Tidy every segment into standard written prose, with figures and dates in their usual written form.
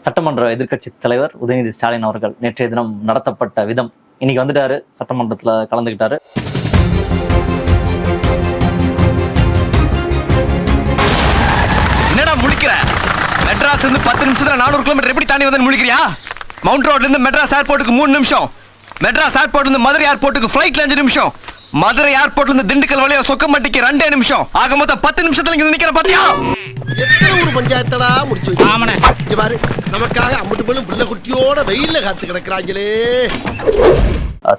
சட்டமன்ற எதிர்க்கட்சி தலைவர் உதயநிதி ஸ்டாலின் அவர்கள் நேற்றைய தினம் நடத்தப்பட்ட விதம், இன்னைக்கு வந்துட்டாரு, சட்டமன்றத்துல கலந்துகிட்டாரு. என்னடா முழிக்கிற? மெட்ராஸ் இருந்து 10 நிமிஷத்துல 400 கிலோமீட்டர் எப்படி தாண்டி வந்து முழிக்கிறியா? மவுண்ட் ரோட்ல இருந்து மெட்ராஸ் ஏர்போர்ட்டுக்கு 3 நிமிஷம், மெட்ராஸ் ஏர்போர்ட்ல இருந்து மதுரை ஏர்போர்ட்டுக்கு ஃபிளைட்ல 5 நிமிஷம், மதுரை ஏர்போர்ட்ல இருந்து திண்டுக்கல் வழியா சொக்கம்பட்டிக்கு 2 நிமிஷம், ஆக மொத்தம் 10 நிமிஷத்துல இங்க நிக்கிற பாத்தியா? எத்தனை ஒரு பஞ்சாயத்தடா முடிச்சு வச்சு. ஆமாண்ணே. இங்க பாரு, நமக்காக அம்பட்டு பெண்ணும் பிள்ளை குட்டியோட வெயில்ல காத்து கிடக்குறாங்களே.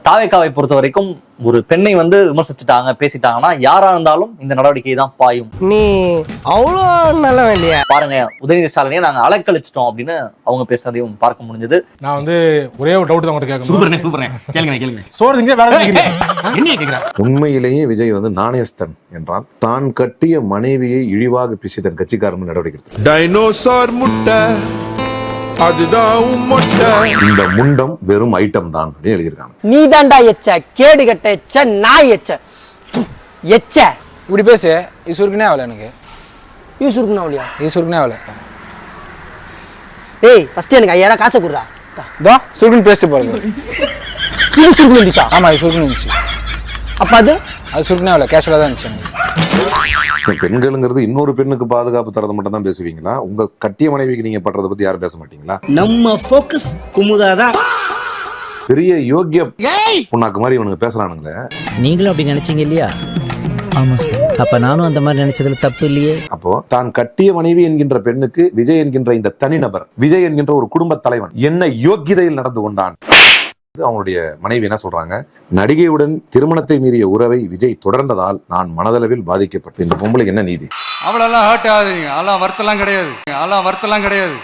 தாவேக்காவை பொறுத்த வரைக்கும் ஒரு பெண்ணை விமர்சிச்சுட்டாங்க, பேசிட்டாங்கன்னா யாரா இருந்தாலும் இந்த நடவடிக்கை தான் பாயும். நீ அவ்வளோ நல்லவன் இல்லையா? பாருங்க, உதயநிதி ஸ்டாலினை நாங்க அலக்கழிச்சிட்டோம் அப்படின்னு அவங்க பேசுனதையும் பார்க்க முடிஞ்சது. நான் ஒரே ஒரு டவுட் தான் உங்கள்கிட்ட கேட்கணும். சூப்பர்ண்ணே கேளுங்க. சோறு திங்க வேற என்ன கேட்கிறேன்? உண்மையிலேயே விஜய் நாணயஸ்தன் என்றால் தான் கட்டிய மனைவியை இழிவாக பேசி தன் கட்சிக்காரன் நடவடிக்கை எடுத்தார். டைனோசார் முட்டை அதுதான் முட்டை. இந்த முண்டம் வெறும் ஐட்டம் தான் அப்படின்னு எழுதியிருக்காங்க. நீ தாண்டா எச்ச, கேடு கட்ட எச்ச, நாய் எச்ச எச்ச. இப்படி பேசு. ஈஸ்வருக்குனே ஆகல எனக்கு. ஈஸ்வருக்குனா அவளியா? ஈஸ்வருக்குனே ஆகல. ஏய் ஃபர்ஸ்ட் எனக்கு 5000 காசை கொடுறா. தோ சுருக்குன்னு பேசிட்டு பாருங்க. ஈஸ்வருக்கு வந்துச்சா? ஆமா ஈஸ்வருக்குன்னு இருந்துச்சு. அப்ப அது சுருக்குனே ஆகல, கேஷுவலா தான் இருந்துச்சு. பெண்களுங்கிறது இன்னொரு பெண்ணுக்கு பாதுகாப்பு தரது மட்டும் தான் பேசுவீங்களா? உங்க கட்டிய மனைவிக்கு நீங்க பண்றதை பத்தி யாரும் பேச மாட்டீங்களா? நம்ம ஃபோக்கஸ் குமுதாதான். பெரிய யோக்கிய புண்ணாக்கு மாதிரி இவனுங்க பேசுறானுங்களே. நீங்களும் அப்படி நினைச்சீங்க இல்லையா? ஆமா சார். அப்ப நானும் அந்த மாதிரி நினைச்சதுல தப்பு இல்லையே. அப்போ தான் கட்டிய மனைவி என்கின்ற பெண்ணுக்கு விஜய் என்கின்ற இந்த தனிநபர், விஜய் என்கின்ற ஒரு குடும்ப தலைவன் என்ன யோக்கியதையில் நடந்து கொண்டான்? அவங்களுடைய மனைவி என்ன சொல்றாங்க? நடிகையுடன் திருமணத்தை மீறிய உறவை விஜய் தொடர்ந்ததால் நான் மனதளவில் பாதிக்கப்பட்டேன். இந்த பொம்பளைக்கு என்ன நீதி? அவளெல்லாம் ஹர்ட் ஆகுதுங்க. அதெல்லாம் வருத்தலாம் கிடையாது.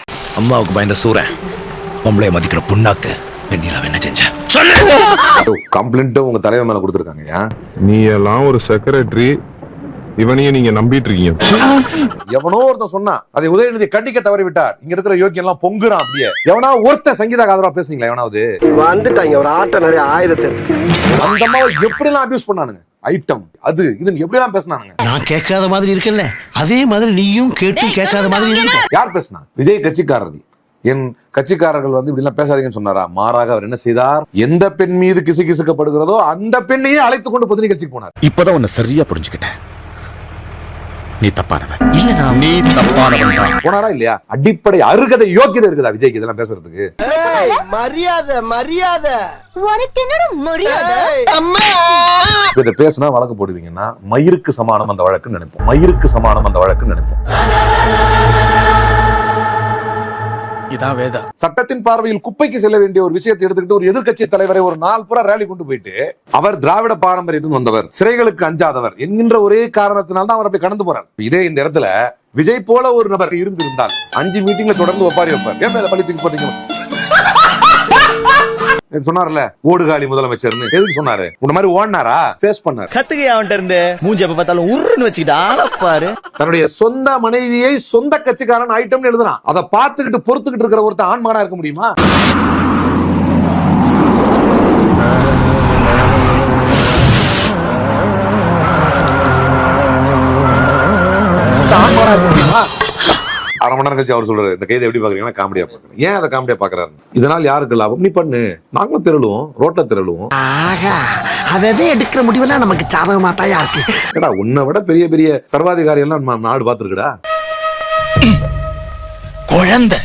அம்மாவுக்கு பயந்த சூரன் பொம்பளை மதிக்கிற புண்ணாக்கு பெண்ணிலாவை என்ன செஞ்ச கம்ப்ளைண்ட் உங்க தலைவர் மேல கொடுத்துருக்காங்க. நீ எல்லாம் ஒரு செக்ரட்டரி, இவனையும் நீங்க நம்பிட்டு இருக்கீங்க. எவனோ ஒருத்தன் சொன்னா அதை உதயநிதி கண்டிக்க தவறி விட்டார். இங்க இருக்கிற யோக்கியம் எல்லாம் பொங்குறான். அப்படியே எவனா ஒருத்தன் சங்கீதா ஆதரவா பேசுனீங்களா? எவனாவது வந்துட்டாங்க ஒரு ஆட்ட நிறைய ஆயுதத்தை அந்த மாதிரி எப்படி எல்லாம் அபியூஸ் பண்ணானுங்க? ஐட்டம் அது இது எப்படி எல்லாம் பேசினானுங்க? நான் கேட்காத மாதிரி இருக்கல, அதே மாதிரி நீயும் கேட்டு கேட்காத மாதிரி இருக்க. யார் பேசினா? விஜய் கட்சிக்காரர்கள். என் கட்சிக்காரர்கள் இப்படி எல்லாம் பேசாதீங்கன்னு சொன்னாரா? மாறாக அவர் என்ன செய்தார்? எந்த பெண் மீது கிசுகிசுக்கப்படுகிறதோ அந்த பெண்ணையே அழைத்துக் கொண்டு பொது நிகழ்ச்சிக்கு போனார். இப்பதான் உன்னை சரியா புரிஞ்சுக்கிட்டேன். நீ தப்பானவன். இல்ல நீ தப்பானவன். போனாரா இல்லையா? அடிப்படை அருகதை யோக்கியதை இருக்குதா விஜய்க்கு இதெல்லாம் பேசுறதுக்கு? மரியாதை மரியாதை. உனக்கு என்னடா மரியாதை? அம்மா இதை பேசினா வழக்கு போடுவீங்கன்னா மயிருக்கு சமானம் அந்த வழக்குன்னு நினைப்போம். மயிருக்கு சமானம் அந்த வழக்குன்னு நினைப்போம். இதான் வேதா. சட்டத்தின் பார்வையில் குப்பைக்கு செல்ல வேண்டிய ஒரு விஷயத்தை எடுத்துக்கிட்டு ஒரு எதிர்க்கட்சி தலைவரை ஒரு நாள் பூரா ரேலி கொண்டு போயிட்டு அவர் திராவிட பாரம்பரியத்தில் வந்தவர், சிறைகளுக்கு அஞ்சாதவர் என்கின்ற ஒரே காரணத்தினால தான் அவர் அப்படி கடந்து போறார். இதே இந்த இடத்துல விஜய் போல ஒரு நபர் இருந்திருந்தால் 5 மீட்டிங்ல தொடர்ந்து ஒப்பாரி வைப்பார். ஏன் மேல பழி தூக்கி போட்டீங்க? சொன்னார்ல ஓடுகாலி முதலமைச்சர்னு. எதுக்கு சொன்னாரு? உன்ன மாதிரி ஓடினாரா? ஃபேஸ் பண்ணாரு. கத்துக்கையா அவன்கிட்ட இருந்து மூஞ்சி எப்ப பார்த்தாலும் உருன்னு வச்சுக்கிட்டு பாரு. தன்னுடைய சொந்த மனைவியை சொந்த கட்சிக்காரன் ஐட்டம்னு எழுதுறான். அதை பார்த்துக்கிட்டு பொறுத்துக்கிட்டு இருக்கிற ஒருத்தன் ஆண்மகனா இருக்க முடியுமா? அரை மணி நேரம் கழிச்சு அவர் சொல்றாரு, இந்த கைதை எப்படி பாக்குறீங்கன்னா காமெடியா பாக்குறேன். ஏன் அதை காமெடியா பாக்குறாரு? இதனால் யாருக்கு லாபம்? நீ பண்ணு, நாங்களும் திரளுவோம், ரோட்ல திரளுவோம். அதே எடுக்கிற முடிவெல்லாம் நமக்கு சாதகமாட்டாயா இருக்கு. ஏடா உன்னை விட பெரிய பெரிய சர்வாதிகாரி எல்லாம் நாடு பாத்துருக்குடா. குழந்தை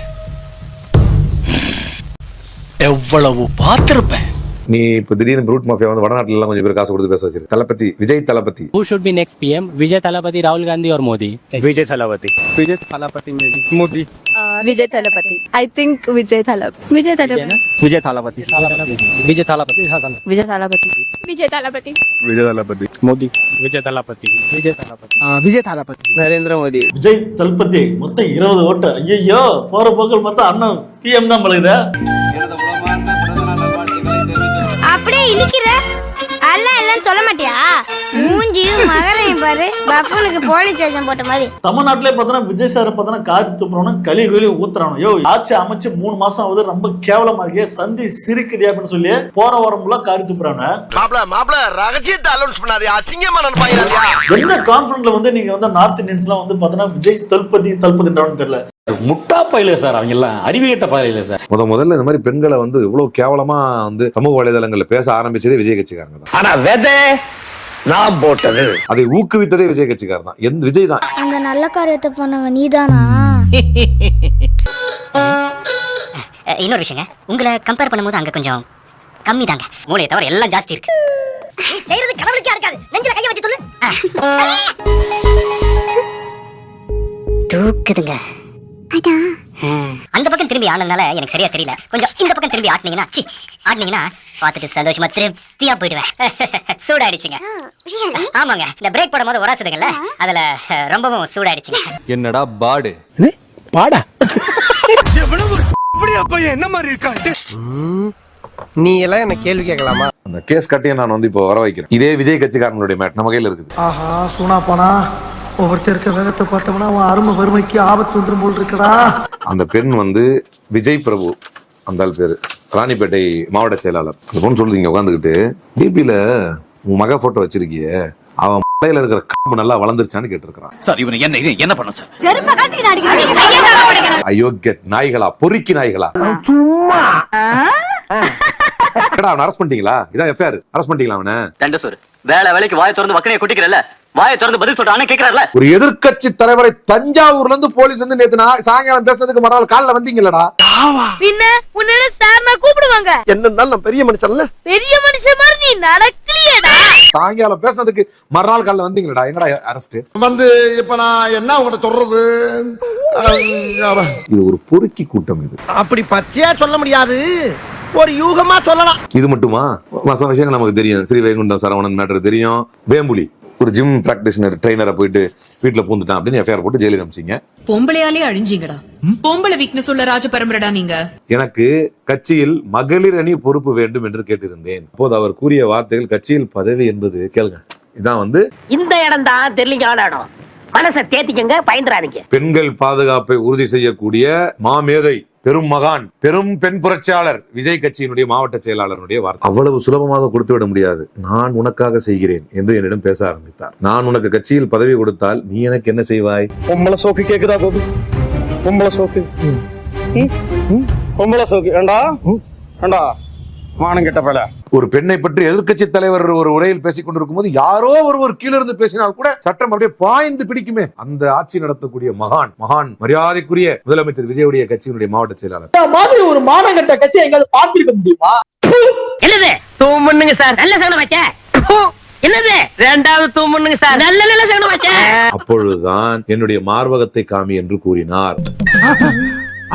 எவ்வளவு பார்த்திருப்பேன். நீ இப்ப திடீர்னு ரூட் மாஃபியா வடநாட்டுல எல்லாம் கொஞ்சம் பேர் காசு கொடுத்து பேச வச்சிருக்கு. தளபதி விஜய் தளபதி. Who should be next PM? Vijay Thalapathy, Rahul Gandhi or Modi? Vijay Thalapathy. Modi. Vijay Thalapathy. I think Vijay Thalapathy. Vijay Thalapathy. Vijay Thalapathy. Vijay Thalapathy. Vijay Thalapathy. Vijay Thalapathy. Vijay Thalapathy. Modi. Vijay Thalapathy. Vijay Thalapathy. Vijay தளபதி. நரேந்திர மோடி. விஜய் தளபதி. மொத்தம் 20 ஓட்டு. ஐயோ போற போக்கள் பார்த்தா அண்ணன் PM தான் பழகுதா? அப்படியே இழுக்கிற அல்ல இல்லன்னு சொல்ல மாட்டியா? மூஞ்சியும் மகரையும் பாரு, பஃபனுக்கு போலீஸ் வேஷம் போட்ட மாதிரி. தமிழ்நாட்டிலே பார்த்தா விஜய் சார் பார்த்தா காது துப்புறவன களி ஊத்துறானோ. யோ ஆட்சி அமைச்சு 3 மாசம் ஆகுது, ரொம்ப கேவலமா இருக்கே, சந்தி சிரிக்குதே அப்படின்னு சொல்லி போற வாரம்லாம் காரி துப்புறானு. மாப்ள ரகசியத்தை அலௌன்ஸ் பண்ணாதே, அசிங்கமா நினைப்பாங்க. என்ன கான்ஃபிடன்ட்ல நீங்க நார்த் இந்தியன்ஸ்லாம் பார்த்தா விஜய் தளபதின்றவனு தெரியல. முட்டா பயில சார், அவங்க எல்லாம் அறிவியட்ட பயில சார். முதல்ல இந்த மாதிரி பெண்களை வந்து இவ்வளவு கேவலமா வந்து சமூக வலைதளங்கள்ல பேச ஆரம்பிச்சதே விஜய் கட்சிக்காரங்க தான். ஆனா விதை நான் போட்டது. அதை ஊக்குவித்ததே விஜய் கட்சிக்காரர் தான். விஜய் தான். அந்த நல்ல காரியத்தை பண்ணவன் நீதானா? இன்னொரு விஷயங்க, உங்களை கம்பேர் பண்ணும்போது அங்க கொஞ்சம் கம்மி தாங்க. மூளையை தவிர எல்லாம் ஜாஸ்தி இருக்கு. செய்யறது கடவுளுக்கே இருக்காது. நெஞ்சில கையை வச்சு சொல்லு. தூக்குதுங்க. அந்த பக்கம் திரும்பி ஆனதுனால எனக்கு சரியா தெரியல. கொஞ்சம் இந்த பக்கம் திரும்பி ஆட்டினீங்கன்னா பார்த்துட்டு சந்தோஷமா திருப்தியா போயிடுவேன். சூடாயிடுச்சுங்க. ஆமாங்க, இந்த பிரேக் போடும்போது உராசுதுங்கல்ல, அதுல ரொம்பவும் சூடாயிடுச்சுங்க. என்னடா பாடு பாடா என்ன மாதிரி இருக்காட்டு. நீ எல்லாம் என்ன கேள்வி கேட்கலாமா? அந்த கேஸ் கட்டியை நான் வந்து இப்போ வர வைக்கிறேன். இதே விஜய் கட்சிக்காரங்களுடைய மேட் நம்ம கையில இருக்குது. ஆஹா சூனா போனா ஒவ்வொருத்தர் இருக்க வேகத்தை பார்த்தோம்னா அவன் அருமை வறுமைக்கு ஆபத்து வந்துடும் போல் இருக்கடா. அந்த பெண் வந்து விஜய் பிரபு, அந்த ஆள் பேரு ராணிப்பேட்டை மாவட்ட செயலாளர். அந்த பொண்ணு சொல்லுது, இங்க உட்காந்துக்கிட்டு டிபில உன் மக போட்டோ வச்சிருக்கிய, அவன் மலையில இருக்கிற காம்பு நல்லா வளர்ந்துருச்சான்னு கேட்டிருக்கான். சார் இவனை என்ன பண்ண சார்? அயோக்கிய நாய்களா, பொறுக்கி நாய்களா. அவன் அரெஸ்ட் பண்ணிட்டீங்களா? இதான் எஃப்ஐஆர். அரெஸ்ட் பண்ணிட்டீங்களா அவனை? வேலைக்கு வாயை திறந்து வக்கனையை கொட்டிக்கிறல்ல, வாயை திறந்து பதில் சொல்றானே கேக்குறாருல. ஒரு எதிர்க்கட்சி தலைவரை தஞ்சாவூர்ல இருந்து போலீஸ் வந்து நேத்து சாயங்காலம் பேசுறதுக்கு மறுநாள் காலைல வந்தீங்களடா? பின்ன உன்ன சார் நான் கூப்பிடுவாங்க. என்னன்னாலும் நான் பெரிய மனுஷன்ல. பெரிய மனுஷன் மாதிரி நீ நடக்கலையேடா. சாயங்காலம் பேசுறதுக்கு மறுநாள் காலைல வந்தீங்களடா? என்னடா அரெஸ்ட்? வந்து இப்ப நான் என்ன உங்கள்ட்ட சொல்றது? இது ஒரு பொறுக்கி கூட்டம். இது அப்படி பச்சையா சொல்ல முடியாது, ஒரு யூகமா சொல்லலாம். இது மட்டுமா? மற்ற விஷயங்கள் நமக்கு தெரியும். ஸ்ரீ வைகுண்டம் சரவணன் மேட்டர் தெரியும். வேம்புலி ஒரு ஜிம் பிராக்டிஷனர் ட்ரெயினரை போயிட்டு வீட்டுல பூந்துட்டான் அப்படின்னு எஃப்ஐஆர் போட்டு ஜெயிலுக்கு அனுப்பிச்சிங்க. பொம்பளையாலே அழிஞ்சிங்கடா. பொம்பளை வீக்னஸ் உள்ள ராஜ பரம்பரடா நீங்க. எனக்கு கட்சியில் மகளிர் அணி பொறுப்பு வேண்டும் என்று கேட்டிருந்தேன். அப்போது அவர் கூறிய வார்த்தைகள், கட்சியில் பதவி என்பது, கேளுங்க, இதான் வந்து இந்த இடம் தான் தெரியல இடம். மனசை தேத்திக்கங்க, பயந்துறாதீங்க. பெண்கள் பாதுகாப்பை உறுதி செய்யக்கூடிய மாமேதை, பெரும் மகான், பெரும் பெண் புரட்சியாளர் விஜய் கட்சியினுடைய மாவட்ட செயலாளருடைய வார்த்தை. அவ்வளவு சுலபமாக கொடுத்து விட முடியாது. நான் உனக்காக செய்கிறேன் என்று என்னிடம் பேச ஆரம்பித்தார். நான் உனக்கு கட்சியில் பதவி கொடுத்தால் நீ எனக்கு என்ன செய்வாய்? பொம்பளை சோக்கு கேக்குதா கோபி? பொம்பளை சோக்கு பொம்பளை சோக்கு ஏண்டா மானம் கெட்ட பல. ஒரு பெண்ணை பற்றி எதிர்க்கட்சி தலைவர் ஒரு உரையில் பேசிக் கொண்டிருக்கும் போது யாரோ ஒருவர் கீழே இருந்து பேசினால் கூட சட்டம் அப்படியே பாய்ந்து பிடிக்குமே. அந்த ஆட்சி நடத்தக்கூடிய மகான் மரியாதைக்குரிய முதலமைச்சர் விஜயுடைய கட்சியினுடைய மாவட்ட செயலாளர் மாதிரி ஒரு மானங்கட்ட கட்சி எங்காவது பார்த்திருக்க முடியுமா? என்னது தூமுன்னுங்க சார், நல்ல சகனம் வச்சே. என்னது ரெண்டாவது தூமுன்னுங்க சார், நல்ல சகனம் வச்சே. அப்பொழுதுதான் என்னுடைய மார்பகத்தை காமி என்று கூறினார்.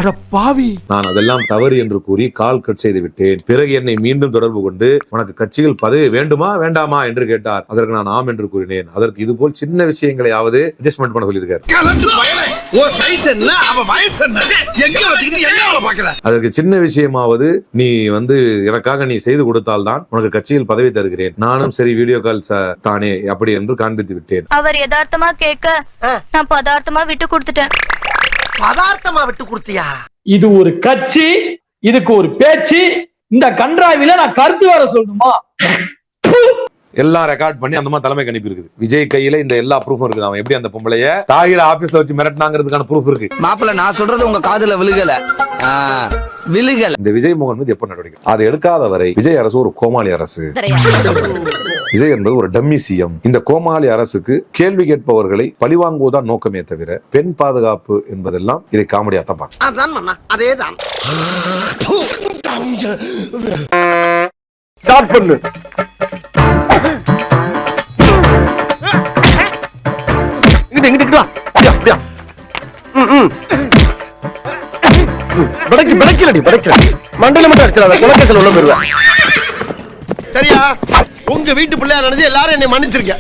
அட பாவி, நான் அதெல்லாம் தவறு என்று கூறி கால் கட் செய்து விட்டேன். பிறகு என்னை மீண்டும் தொடர்பு கொண்டு உனக்கு கட்சியில் பதவி வேண்டுமா வேண்டாமா என்று கேட்டார். அதற்கு நான் ஆம் என்று கூறினேன். அதற்கு இது போல் சின்ன விஷயங்களையாவது அட்ஜஸ்ட்மெண்ட் பண்ண சொல்லியிருக்காரு. அதற்கு சின்ன விஷயமாவது நீ வந்து எனக்காக நீ செய்து கொடுத்தால்தான் உனக்கு கட்சியில் பதவி தருகிறேன். நானும் சரி வீடியோ கால் தானே அப்படி என்று காண்பித்து விட்டேன். அவர் யதார்த்தமா கேட்க நான் பதார்த்தமா விட்டு கொடுத்துட்டேன். பதார்த்தமா விட்டு கொடுத்தியா? இது ஒரு கட்சி, இதுக்கு ஒரு பேச்சு. இந்த கன்றாவில நான் கருத்து வேற சொல்லணுமா? எல்லாம் ரெக்கார்ட் பண்ணி அந்த மாதிரி தலைமை கணிப்பு இருக்குது. விஜய் கையில இந்த எல்லா ப்ரூஃபும் இருக்குது. அவன் எப்படி அந்த பொம்பளைய தாயிர ஆபீஸ்ல வச்சு மிரட்டினாங்கிறதுக்கான ப்ரூஃப் இருக்கு. மாப்பிள்ள நான் சொல்றது உங்க காதுல விழுகல. இந்த விஜய் மோகன் மீது எப்ப நடவடிக்கை? அதை எடுக்காத வரை விஜய் அரசு ஒரு கோமாளி அரசு. விஜய் என்பது ஒரு டம்மி சிஎம். இந்த கோமாளி அரசுக்கு கேள்வி கேட்பவர்களை பழிவாங்குவதுதான் நோக்கமே தவிர பெண் பாதுகாப்பு என்பதெல்லாம் இதை காமெடியா தான் பார்க்க. அதேதான். மண்டல மட்டும் அடிச்சிடாத, குலக்கத்தில் உள்ள போயிருவேன். சரியா? உங்க வீட்டு பிள்ளையா நினைச்சு எல்லாரும் என்னை மன்னிச்சிருக்க.